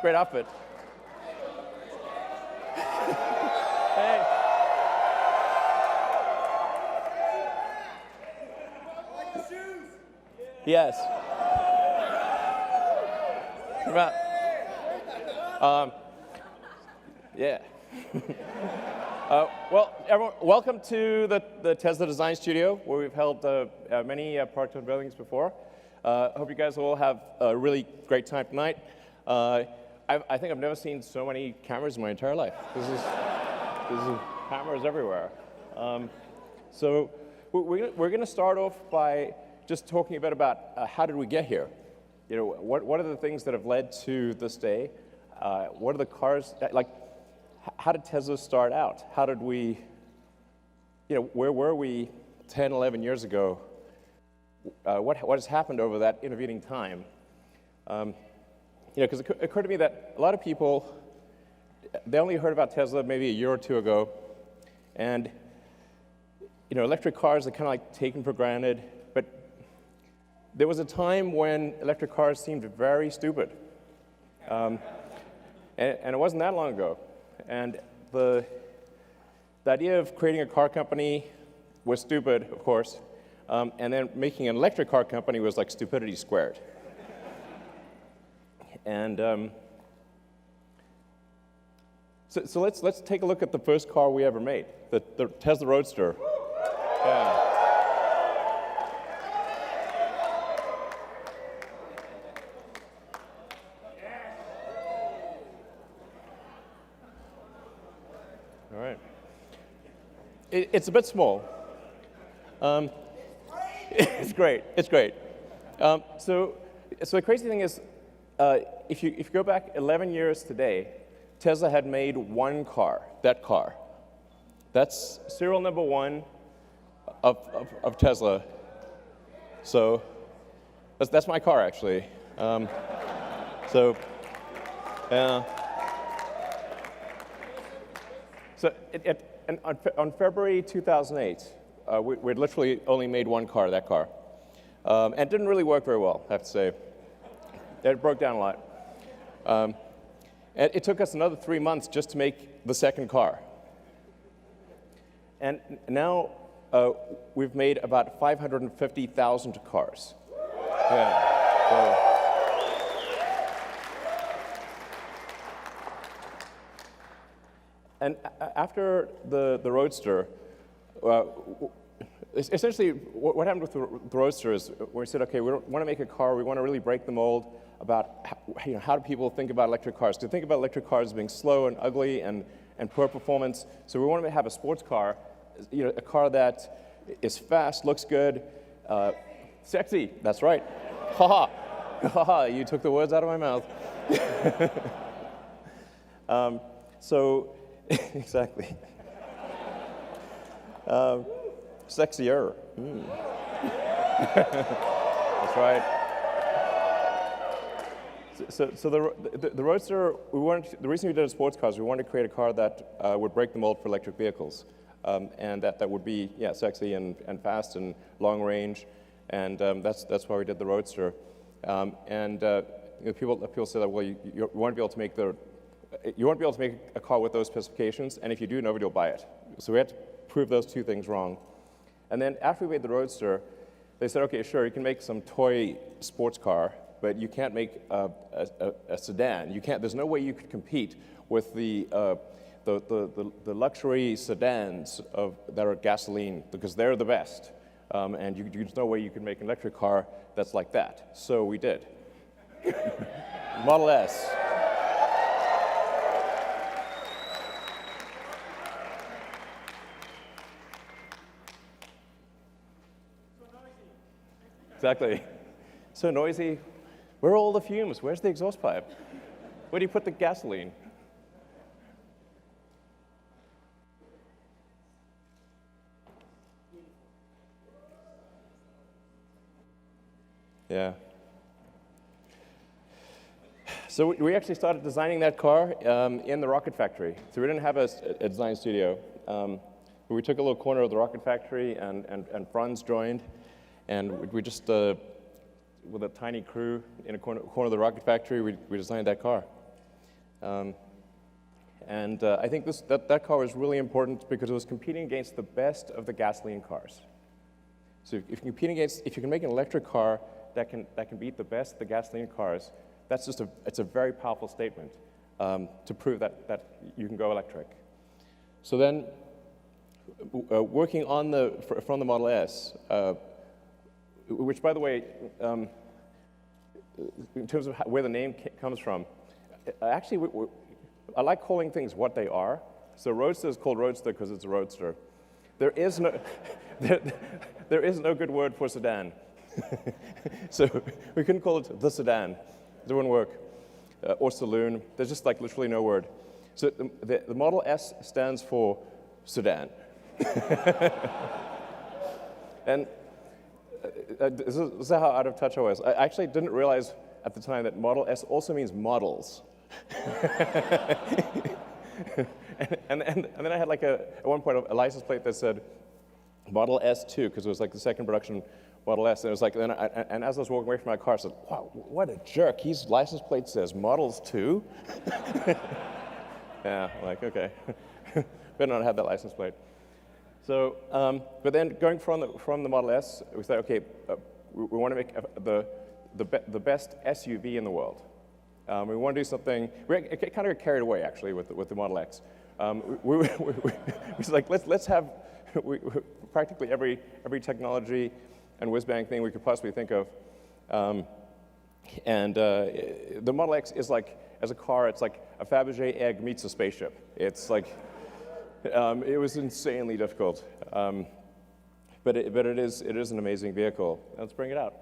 Great outfit. Hey. Yes. Yeah. Well, everyone, welcome to the Tesla Design Studio, where we've held many product unveilings before. I hope you guys all have a really great time tonight. I think I've never seen so many cameras in my entire life. This is cameras everywhere. So we're going to start off by just talking a bit about how did we get here. You know, what are the things that have led to this day? What are the cars like? How did Tesla start out? How did we, you know, where were we 10, 11 years ago? What has happened over that intervening time? You know, because it occurred to me that a lot of people, they only heard about Tesla maybe a year or two ago, and you know, electric cars are kind of like taken for granted. But there was a time when electric cars seemed very stupid, and it wasn't that long ago. And the idea of creating a car company was stupid, of course, and then making an electric car company was like stupidity squared. And so let's take a look at the first car we ever made, the Tesla Roadster. Yeah. All right. It's a bit small. It's great. It's great. So the crazy thing is, if you go back 11 years today, Tesla had made one car, that car. That's serial number 1 of Tesla. So that's my car, actually. So on February 2008, we'd literally only made one car, that car. And it didn't really work very well, I have to say. It broke down a lot. And it took us another 3 months just to make the second car. And now we've made about 550,000 cars. Yeah. And after the Roadster, essentially what happened with the Roadster is we said, okay, we want to make a car, we want to really break the mold about how do people think about electric cars. Do they think about electric cars as being slow and ugly and poor performance? So we wanted to have a sports car, you know, a car that is fast, looks good, sexy, that's right. Ha ha, you took the words out of my mouth. Exactly. Sexier. That's right. So the Roadster, the reason we did a sports car is we wanted to create a car that would break the mold for electric vehicles, and that would be sexy and fast and long range, and that's why we did the Roadster. You know, people say that, well, you want to be able to make a car with those specifications, and if you do, nobody will buy it. So we had to prove those two things wrong. And then after we made the Roadster, they said, okay, sure, you can make some toy sports car, but you can't make a sedan. There's no way you could compete with the luxury sedans that are gasoline, because they're the best. And there's no way you could make an electric car that's like that. So we did. Model S. Exactly. So noisy. Where are all the fumes? Where's the exhaust pipe? Where do you put the gasoline? Yeah. So we actually started designing that car in the rocket factory. So we didn't have a design studio. We took a little corner of the rocket factory, and Franz joined, and we just, with a tiny crew in a corner of the rocket factory, we designed that car. I think that car was really important because it was competing against the best of the gasoline cars. So if you can make an electric car that can beat the best of the gasoline cars, it's a very powerful statement to prove that you can go electric. So then, working on from the Model S, which by the way, in terms of where the name comes from, actually I like calling things what they are. So Roadster is called Roadster because it's a roadster. There is no good word for sedan. So we couldn't call it the sedan. It wouldn't work. Or saloon. There's just like literally no word. So the Model S stands for sedan. And this is how out of touch I was. I actually didn't realize at the time that Model S also means models. and then I had like at one point a license plate that said Model S2 because it was like the second production Model S, and it was like, and as I was walking away from my car, I said, "Wow, what a jerk! His license plate says Models 2." Yeah, I'm like, okay, better not have that license plate. So, but then going from the Model S, we said, okay, we want to make the best SUV in the world. We want to do something. We kind of got carried away actually with the Model X. We was like, let's have practically every technology and whiz-bang thing we could possibly think of. The Model X is like, as a car, it's like a Fabergé egg meets a spaceship. It's like, it was insanely difficult. But it is an amazing vehicle. Let's bring it out.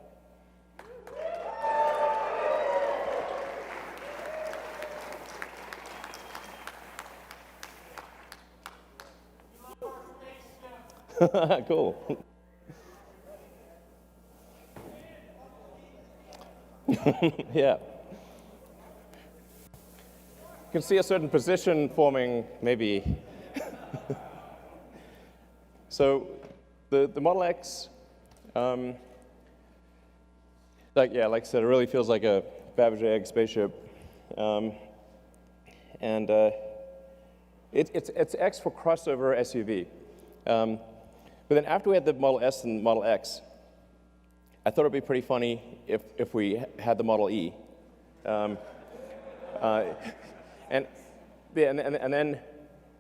Cool. Yeah. You can see a certain position forming, maybe. So the Model X, like I said, it really feels like a Fabergé egg spaceship. It's X for crossover SUV. But then after we had the Model S and Model X, I thought it'd be pretty funny if we had the Model E. But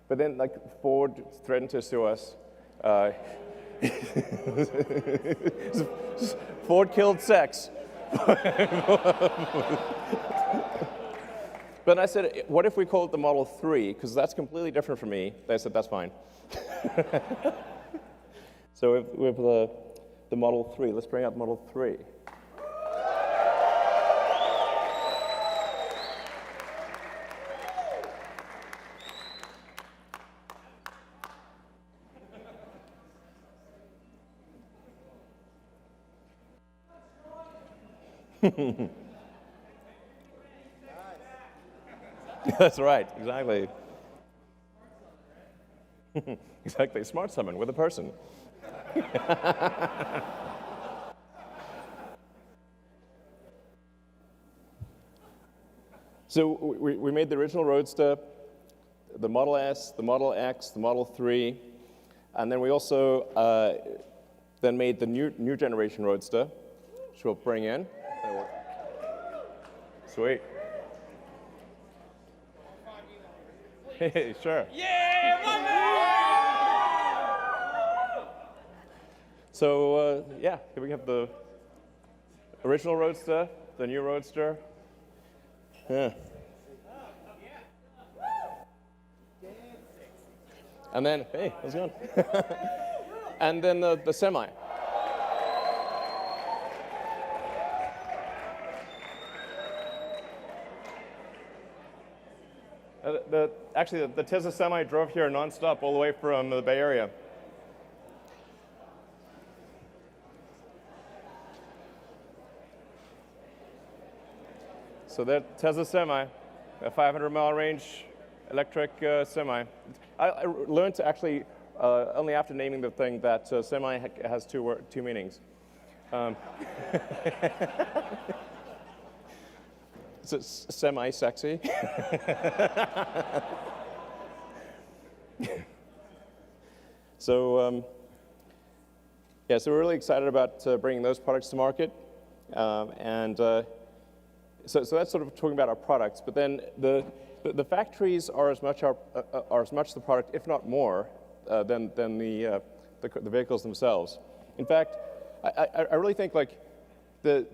then like Ford threatened to sue us. Ford killed sex. But I said, what if we call it the Model 3? Because that's completely different from me. They said, that's fine. So we have the Model 3. Let's bring out the Model 3. That's right, exactly. Exactly, smart summon with a person. So we made the original Roadster, the Model S, the Model X, the Model 3, and then we also then made the new generation Roadster, which we'll bring in. Sweet. Hey, sure. Yeah, my man! So, yeah, here we have the original Roadster, the new Roadster. Yeah. And then, hey, how's it going? And then the Semi. Actually, the Tesla Semi drove here nonstop all the way from the Bay Area. So that Tesla Semi, a 500-mile range electric semi. I learned to actually only after naming the thing that semi has two meanings. So it's semi-sexy. So, yeah, so we're really excited about bringing those products to market. So that's sort of talking about our products. But then the factories are as much the product, if not more, than the vehicles themselves. In fact, I really think like the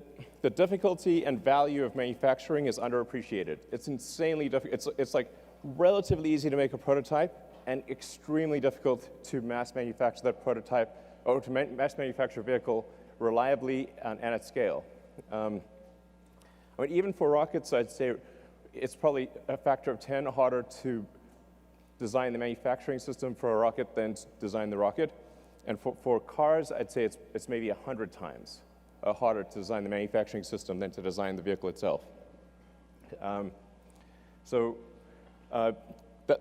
difficulty and value of manufacturing is underappreciated. It's insanely difficult. It's like relatively easy to make a prototype and extremely difficult to mass manufacture that prototype or to mass manufacture a vehicle reliably and at scale. I mean, even for rockets, I'd say it's probably a factor of 10 harder to design the manufacturing system for a rocket than to design the rocket. And for cars, I'd say it's maybe 100 times harder to design the manufacturing system than to design the vehicle itself.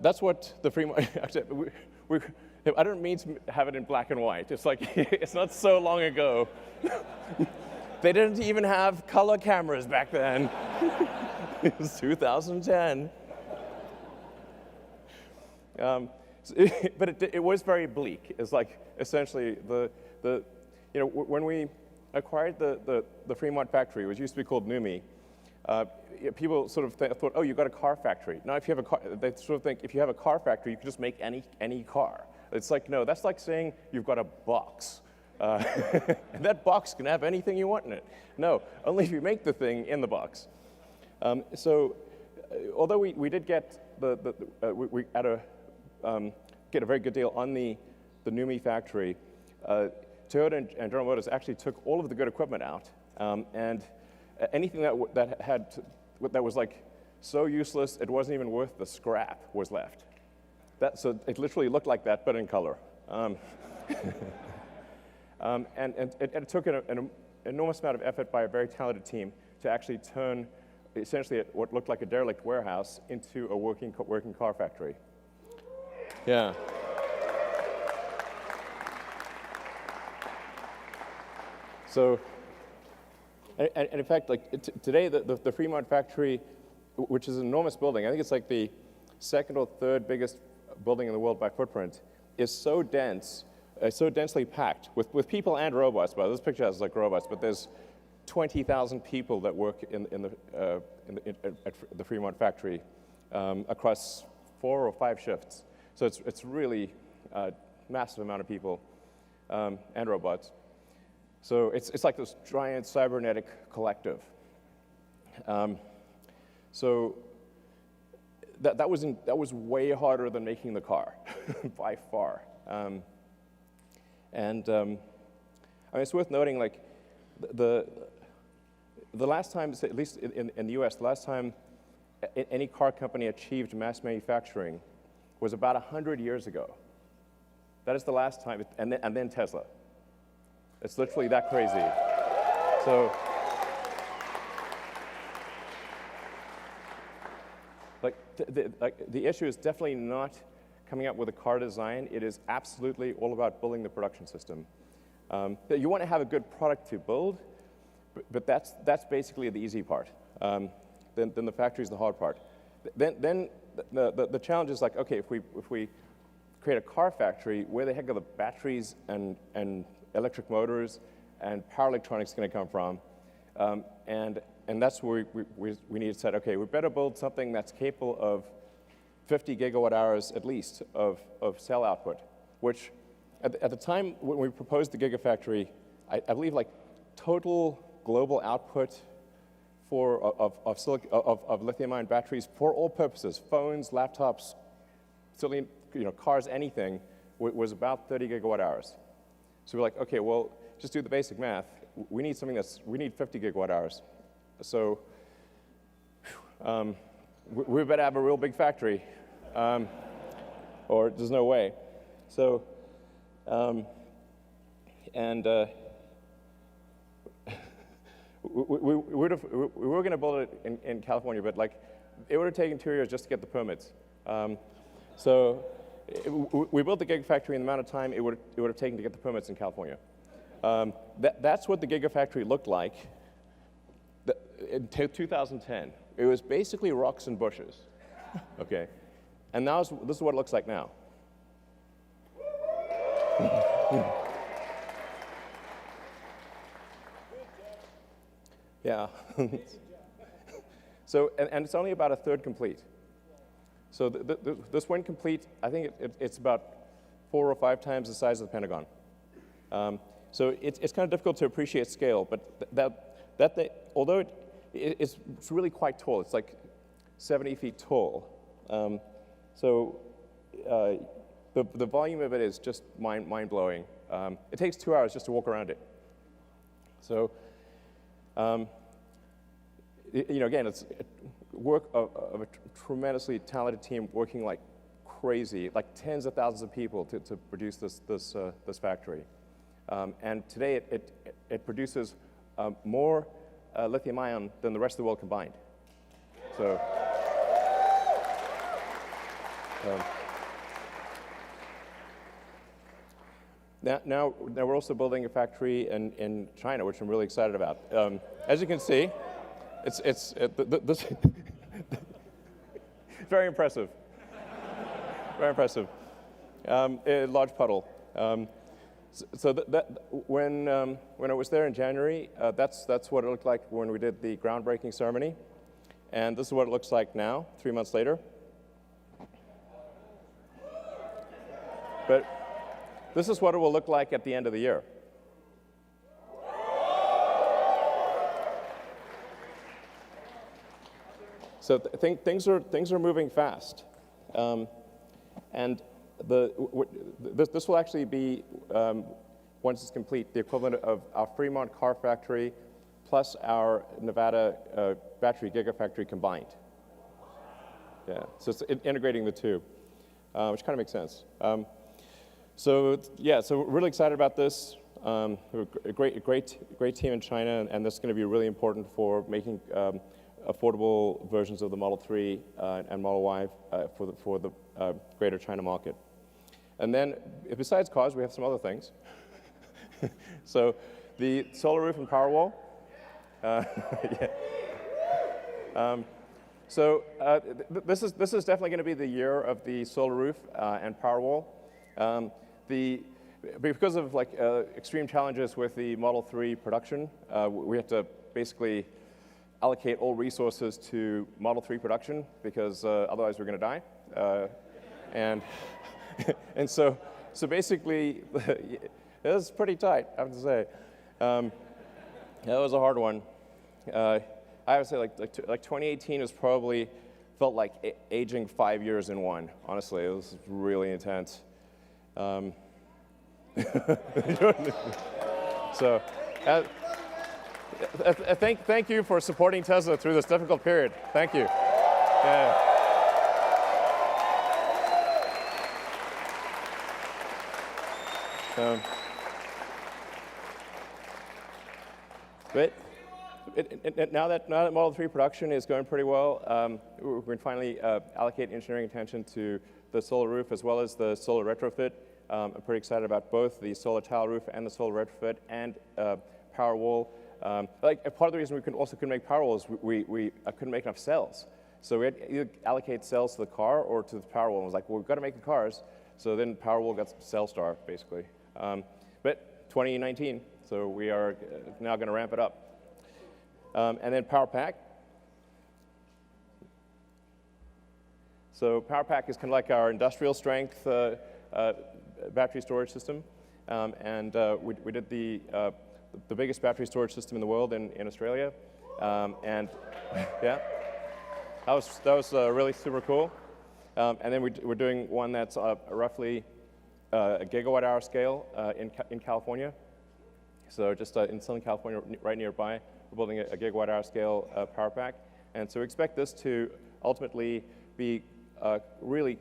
That's what the free market. I don't mean to have it in black and white. It's like it's not so long ago. They didn't even have color cameras back then. It was 2010. But it was very bleak. It's like essentially when we acquired the Fremont factory, which used to be called NUMMI, people sort of thought, oh, you've got a car factory. Now, if you have a car, they sort of think if you have a car factory, you can just make any car. It's like, no, that's like saying you've got a box. And that box can have anything you want in it. No, only if you make the thing in the box. Although we did get get a very good deal on the NUMMI factory, Toyota and General Motors actually took all of the good equipment out, and anything that was like so useless it wasn't even worth the scrap was left. So it literally looked like that, but in color. And it took an enormous amount of effort by a very talented team to actually turn essentially what looked like a derelict warehouse into a working car factory. Yeah. So, and in fact, like today, the Fremont factory, which is an enormous building, I think it's like the second or third biggest building in the world by footprint, is so dense, so densely packed with people and robots. Well, this picture has like robots, but there's 20,000 people that work at the Fremont factory across 4 or 5 shifts. So it's really a massive amount of people and robots. So it's like this giant cybernetic collective. So that was way harder than making the car, by far. I mean, it's worth noting, like the last time, at least in the U.S., the last time any car company achieved mass manufacturing was about 100 years ago. That is the last time, and then Tesla. It's literally that crazy. So, the issue is definitely not coming up with a car design. It is absolutely all about building the production system. You want to have a good product to build, but that's basically the easy part. Then the factory is the hard part. Then the challenge is like, okay, if we create a car factory, where the heck are the batteries and electric motors and power electronics going to come from? And that's where we need to say, okay, we better build something that's capable of 50 gigawatt hours at least of cell output, which at the time when we proposed the Gigafactory, I believe like total global output of lithium-ion batteries for all purposes, phones, laptops, certainly cars, anything, was about 30 gigawatt hours. So we're like, okay, well, just do the basic math. We need 50 gigawatt hours. So we better have a real big factory, or there's no way. So, we were going to build it in California, but like it would have taken 2 years just to get the permits. So we built the Gigafactory in the amount of time it would have taken to get the permits in California. That's what the Gigafactory looked like in 2010. It was basically rocks and bushes, okay? And now this is what it looks like now. Yeah. So, and it's only about a third complete. So this when complete, I think it's about 4 or 5 times the size of the Pentagon. So it's kind of difficult to appreciate scale, but although it's really quite tall, it's like 70 feet tall. So the volume of it is just mind-blowing. It takes 2 hours just to walk around it. So, again, it's work of a tremendously talented team working like crazy, like tens of thousands of people to produce this factory. And today it produces more lithium ion than the rest of the world combined. So. Now we're also building a factory in China, which I'm really excited about. As you can see, it's very impressive. Very impressive. A large puddle. So when I was there in January, that's what it looked like when we did the groundbreaking ceremony, and this is what it looks like now, 3 months later. But this is what it will look like at the end of the year. So things are moving fast, and this will actually be, once it's complete, the equivalent of our Fremont car factory plus our Nevada battery gigafactory combined. Yeah, so it's integrating the two, which kind of makes sense. So we're really excited about this. We're a great team in China, and this is going to be really important for making affordable versions of the Model 3 and Model Y for the greater China market. And then, besides cars, we have some other things. So the solar roof and Powerwall. This is definitely going to be the year of the solar roof and Powerwall. Because of extreme challenges with the Model 3 production, we have to basically allocate all resources to Model 3 production because otherwise we're going to die. And so basically, it was pretty tight, I have to say. That was a hard one. I would say like 2018 was probably felt like aging 5 years in one. Honestly, it was really intense. So, thank you for supporting Tesla through this difficult period. Thank you. Yeah. But now that Model 3 production is going pretty well, we're going to finally allocate engineering attention to the solar roof as well as the solar retrofit. I'm pretty excited about both the solar tile roof and the solar retrofit and Powerwall. Part of the reason we couldn't make Powerwall is we couldn't make enough cells. So we had to either allocate cells to the car or to the Powerwall. And it was like, well, we've got to make the cars. So then Powerwall got cell star, basically. But 2019, so we are now going to ramp it up. And then PowerPack. So PowerPack is kind of like our industrial strength battery storage system. We did the biggest battery storage system in the world in Australia. And yeah, that was really super cool. And then we're doing one that's roughly a gigawatt-hour scale in California. So just in Southern California, right nearby, we're building a gigawatt-hour scale power pack. And so we expect this to ultimately be really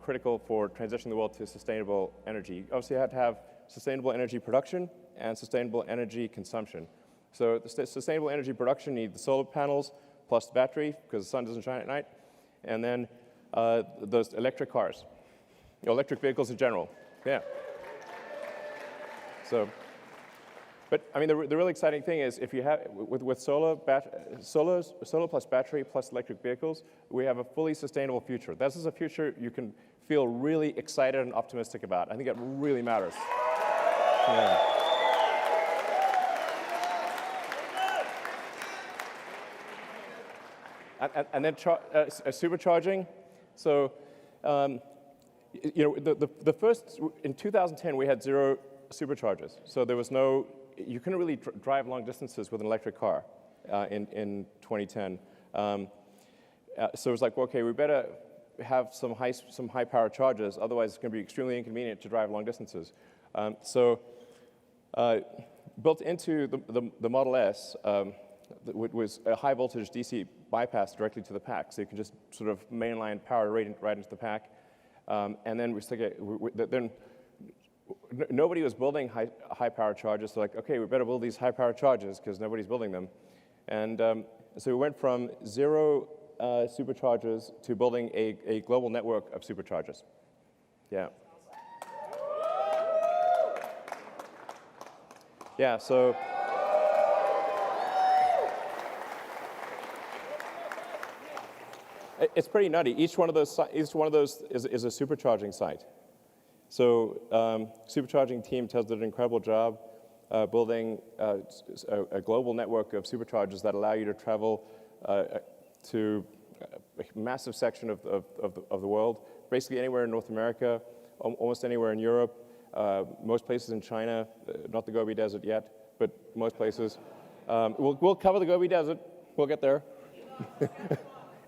critical for transitioning the world to sustainable energy. Obviously, you have to have sustainable energy production and sustainable energy consumption. So the sustainable energy production, you need the solar panels plus the battery, because the sun doesn't shine at night, and then those electric cars. electric vehicles in general. Yeah. So, but I mean, the really exciting thing is if you have, with solar plus battery plus electric vehicles, we have a fully sustainable future. This is a future you can feel really excited and optimistic about. I think it really matters. Yeah. And then supercharging. So, the first, in 2010, we had 0 superchargers. So there was no, you couldn't really drive long distances with an electric car in 2010. So it was like, well, okay, we better have some high power chargers, otherwise it's going to be extremely inconvenient to drive long distances. Built into the Model S was a high voltage DC bypass directly to the pack, so you can just sort of mainline power right into the pack. And then we stick it. Then nobody was building high power chargers, so like, okay, we better build these high power chargers because nobody's building them. And so we went from 0 superchargers to building a global network of superchargers. Yeah. Yeah. So. It's pretty nutty. Each one of those is a supercharging site. So supercharging team Tesla did an incredible job building a global network of superchargers that allow you to travel to a massive section of the world, basically anywhere in North America, almost anywhere in Europe, most places in China, not the Gobi Desert yet, but most places. We'll cover the Gobi Desert. We'll get there.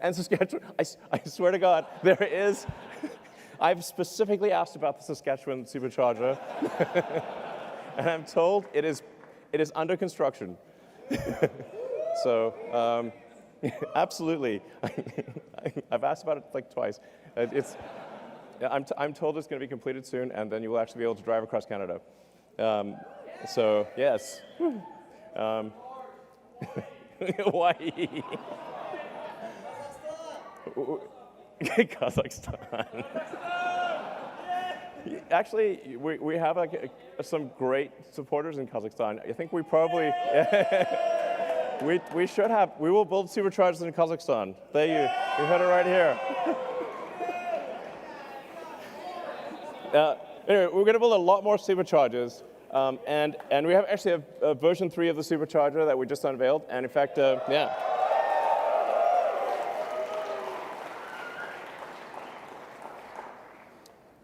And Saskatchewan, I swear to God, there is. I've specifically asked about the Saskatchewan supercharger, and I'm told it is under construction. So, absolutely, I've asked about it like twice. I'm told it's going to be completed soon, and then you will actually be able to drive across Canada. So yes, Hawaii. Kazakhstan. Actually, we have some great supporters in Kazakhstan. I think we probably we should have. We will build superchargers in Kazakhstan. There you heard it right here. Anyway, we're going to build a lot more superchargers, and we actually have version 3 of the supercharger that we just unveiled. And in fact, yeah.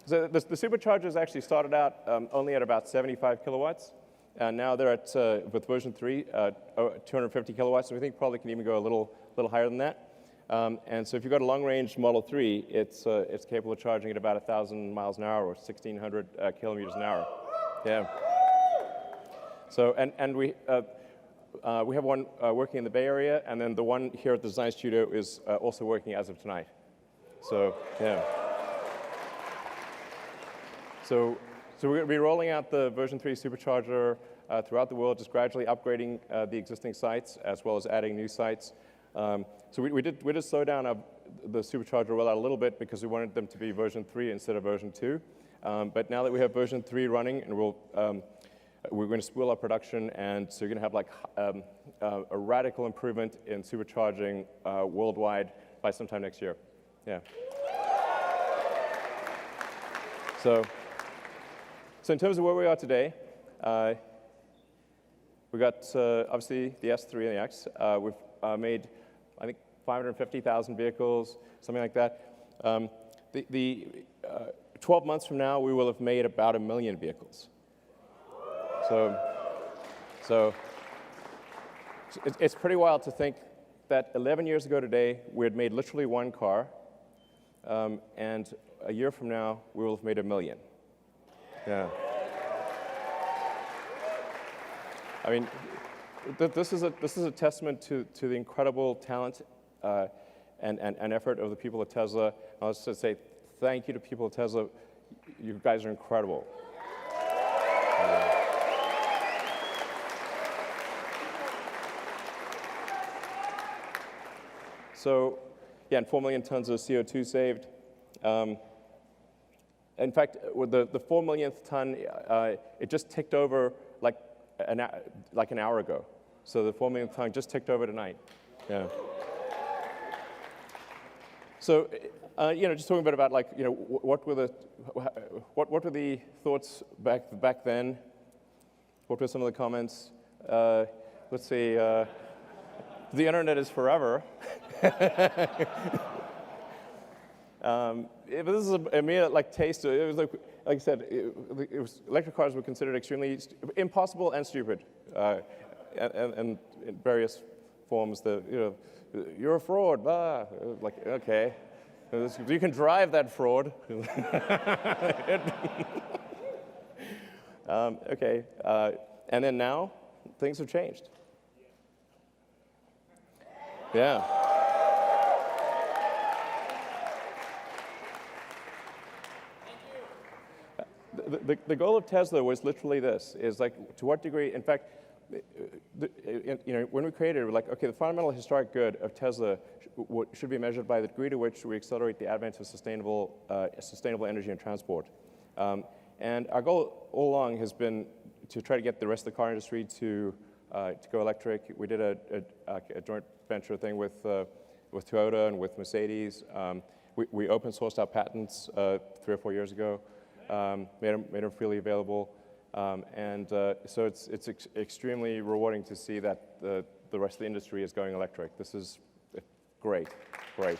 So the superchargers actually started out only at about 75 kilowatts, and now they're at, with version 3, 250 kilowatts, and we think probably can even go a little higher than that. And so if you've got a long-range Model 3, it's capable of charging at about 1,000 miles an hour or 1,600 kilometers an hour. Yeah. So and we have one working in the Bay Area, and then the one here at the design studio is also working as of tonight. So yeah. So we're going to be rolling out the version 3 supercharger throughout the world, just gradually upgrading the existing sites as well as adding new sites. So we did slow down the supercharger rollout a little bit because we wanted them to be version 3 instead of version 2. But now that we have version 3 running, and we're going to spool up production, and so you're going to have like a radical improvement in supercharging worldwide by sometime next year. Yeah. So in terms of where we are today, we got obviously the S3 and the X. We've made, I think, 550,000 vehicles, something like that. 12 months from now, we will have made about 1 million vehicles. So it's pretty wild to think that 11 years ago today, we had made literally 1 car, and a year from now, we will have made 1 million. Yeah. I mean, this is a testament to the incredible talent and effort of the people at Tesla. I'll just say thank you to people at Tesla. You guys are incredible. So, yeah, and 4 million tons of CO2 saved. In fact, with the 4 millionth ton, it just ticked over like an hour ago. So the 4 millionth ton just ticked over tonight. Yeah. So, just talking a bit about like, what were the thoughts back then? What were some of the comments? Let's see. The internet is forever. But this is a mere like taste. It was like I said, electric cars were considered extremely impossible and stupid, and in various forms. You're a fraud. Blah. Like, okay, you can drive that fraud. Okay, and then now things have changed. Yeah. The goal of Tesla was literally this, is like, to what degree, in fact, when we created it, we're like, okay, the fundamental historic good of Tesla should be measured by the degree to which we accelerate the advent of sustainable energy and transport. And our goal all along has been to try to get the rest of the car industry to go electric. We did a joint venture thing with Toyota and with Mercedes. We open sourced our patents 3 or 4 years ago. Made them freely available, and so it's extremely rewarding to see that the rest of the industry is going electric. This is great, great.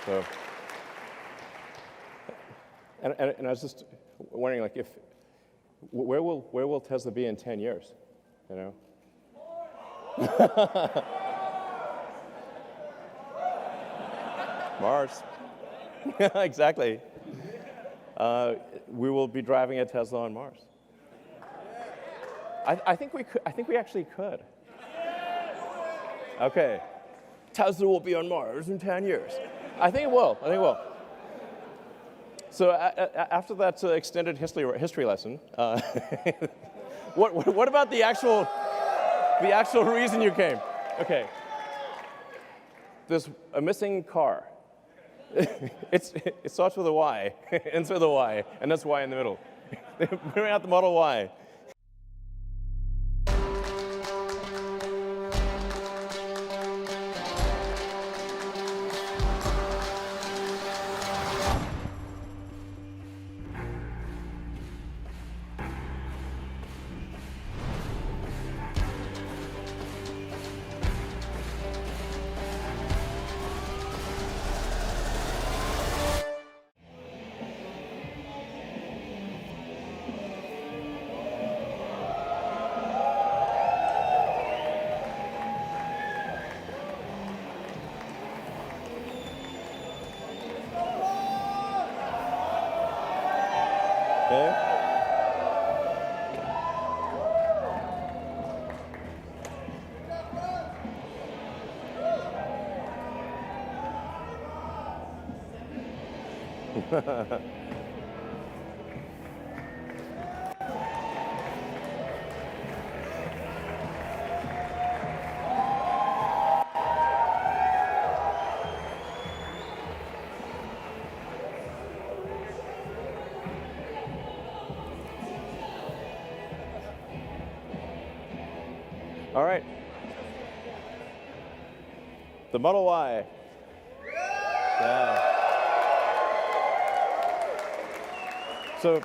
So, and I was just wondering, like, where will Tesla be in 10 years? Mars. Exactly. We will be driving a Tesla on Mars. I think we could. I think we actually could. Okay. Tesla will be on Mars in 10 years. I think it will. I think it will. So after that extended history lesson, what about the actual reason you came? Okay. There's a missing car. It starts with a Y, ends with a Y, and that's Y in the middle. They bring out the Model Y. All right. The Model Y. Yeah. So,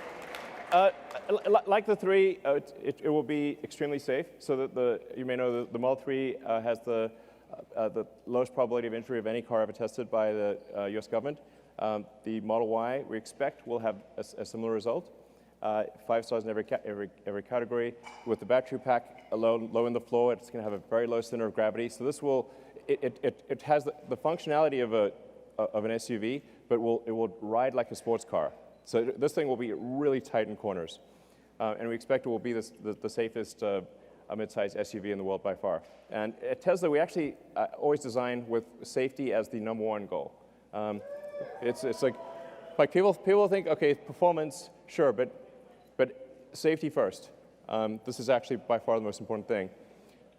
like the 3, it will be extremely safe. So that you may know the Model 3 has the lowest probability of injury of any car ever tested by the US government. The Model Y, we expect, will have a similar result. 5 stars in every category. With the battery pack low in the floor, it's going to have a very low center of gravity. So this will, it has the functionality of an SUV, but it will ride like a sports car. So this thing will be really tight in corners. And we expect it will be the safest mid-sized SUV in the world by far. And at Tesla, we actually always design with safety as the #1 goal. It's like people think, okay, performance, sure, but safety first. This is actually by far the most important thing.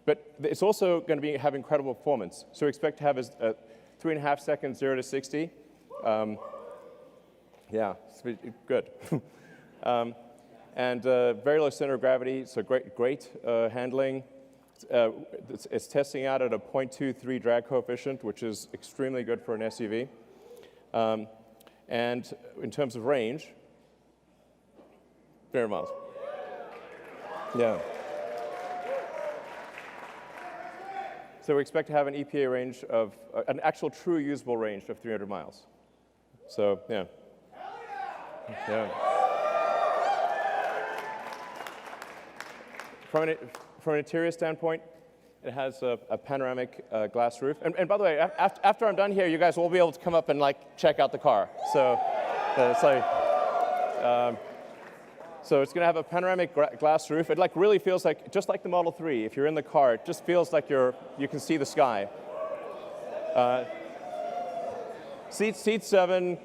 But it's also going to have incredible performance. So we expect to have 3.5 seconds 0 to 60. Yeah, it's good. And very low center of gravity, so great handling. It's testing out at a 0.23 drag coefficient, which is extremely good for an SUV. And in terms of range, 300 miles. Yeah. So we expect to have an EPA range of, an actual true usable range of 300 miles. So, yeah. Yeah. From an interior standpoint, it has a panoramic glass roof. And by the way, after I'm done here, you guys will be able to come up and like check out the car. So it's like, so it's going to have a panoramic glass roof. It like really feels like, just like the Model 3, if you're in the car, it just feels like you can see the sky. Seat 7,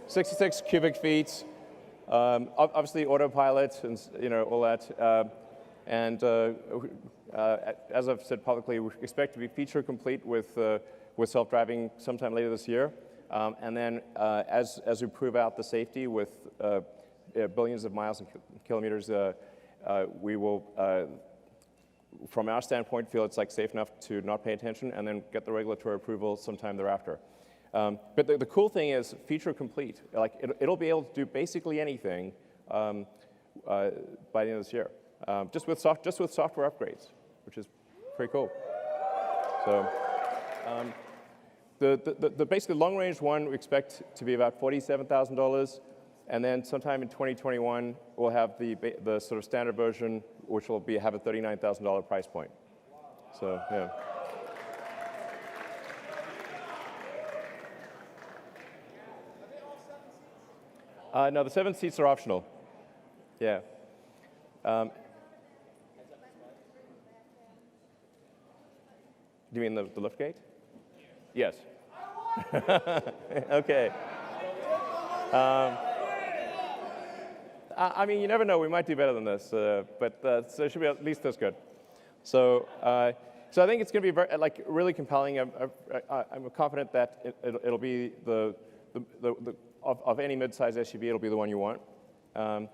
66 cubic feet. Obviously autopilot and all that. As I've said publicly, we expect to be feature complete with self-driving sometime later this year. And then as we prove out the safety with billions of miles and kilometers, we will, from our standpoint, feel it's like safe enough to not pay attention and then get the regulatory approval sometime thereafter. But the cool thing is feature complete. Like it'll be able to do basically anything by the end of this year. Just with software upgrades, which is pretty cool. So the basically long-range one we expect to be about $47,000, and then sometime in 2021 we'll have the sort of standard version, which will have a $39,000 price point. So yeah. No, the 7 seats are optional. Yeah. Do you mean the liftgate? Yes. Okay. I mean, you never know. We might do better than this, but so it should be at least this good. So, so I think it's going to be very, really compelling. I'm confident that it'll be of any mid-size SUV, it'll be the one you want. Yeah,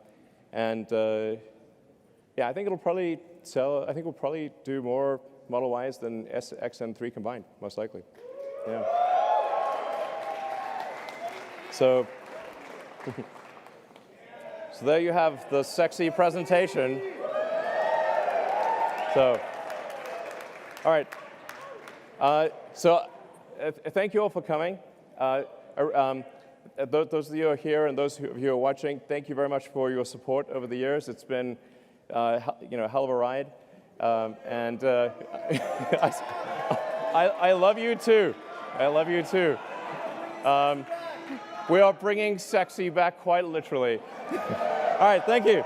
I think it'll probably sell. I think we'll probably do more Model Ys than S, X, and 3 combined, most likely. Yeah. So, so there you have the sexy presentation. So, all right. Thank you all for coming. Those of you who are here and those of you who are watching, thank you very much for your support over the years. It's been, a hell of a ride. I love you too. I love you too. We are bringing sexy back quite literally. All right, thank you.